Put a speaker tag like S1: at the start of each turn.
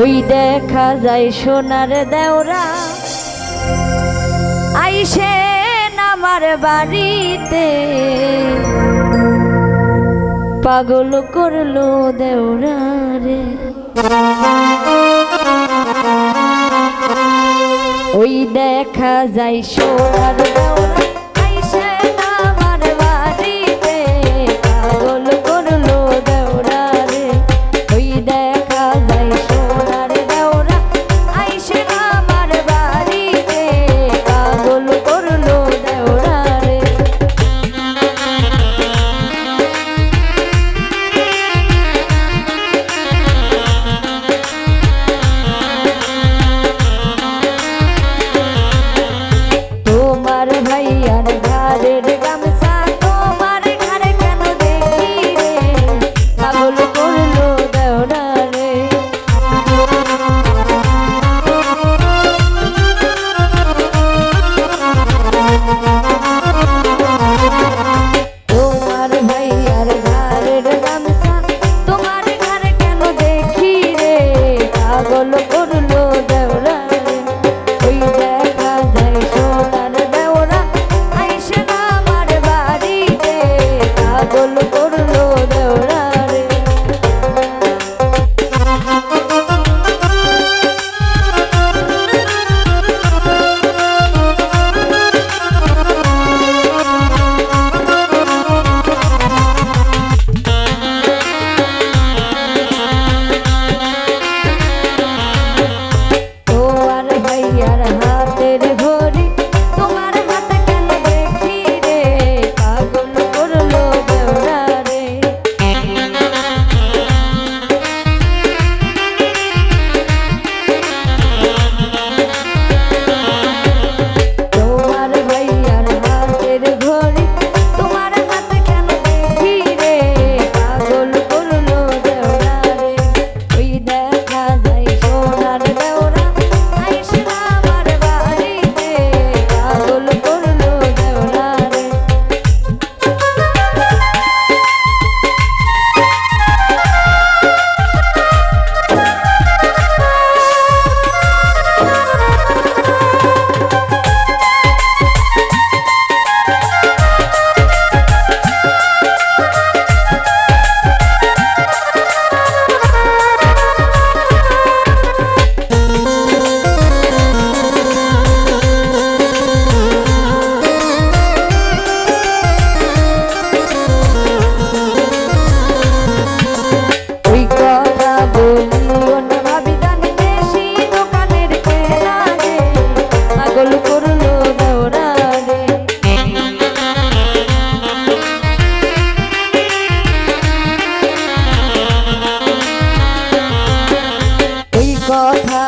S1: ওই দেখা যায় সোনার দেওরা আইসেন আমার বাড়িতে, পাগল করলো দেওরা রে। ওই দেখা যায় সোনার দেওরা আইসেন আমার বাড়িতে, পাগল করলো দেওরা রে। ওই দেখা যায় সোনার দেওরা আইসেন আমার বাড়িতে, পাগল করলো দেওরা রে। তোমার ভাইয়ার ঘরের গামছা তোমার ঘরে কেন দেখি রে, পাগল করলো দেওরা রে। তোমার ভাইয়ার ঘরের গামছা তোমার ঘরে কেন দেখি রে, পাগল করলো দেওরা রে। ওই দেখা যায় সোনার দেওরা আইসেন আমার বাড়িতে, পাগল করলো দেওরা রে। তোমার ভাইয়ার হাতের ঘড়ি তোমার হাতে কেন দেখি রে, পাগল করলো দেওরা রে। তোমার ভাইয়ার হাতের ঘড়ি তোমার হাতে কেন দেখি রে, পাগল করলো দেওরা রে। ওই দেখা যায় সোনার দেওরা আইসেন আমার বাড়িতে, পাগল করলো দেওরা রে। ওই কথা বলিও না ভাবি জানি বেশি দোকানের কেনা রে, পাগল করলো দেওরা রে। ওই কথা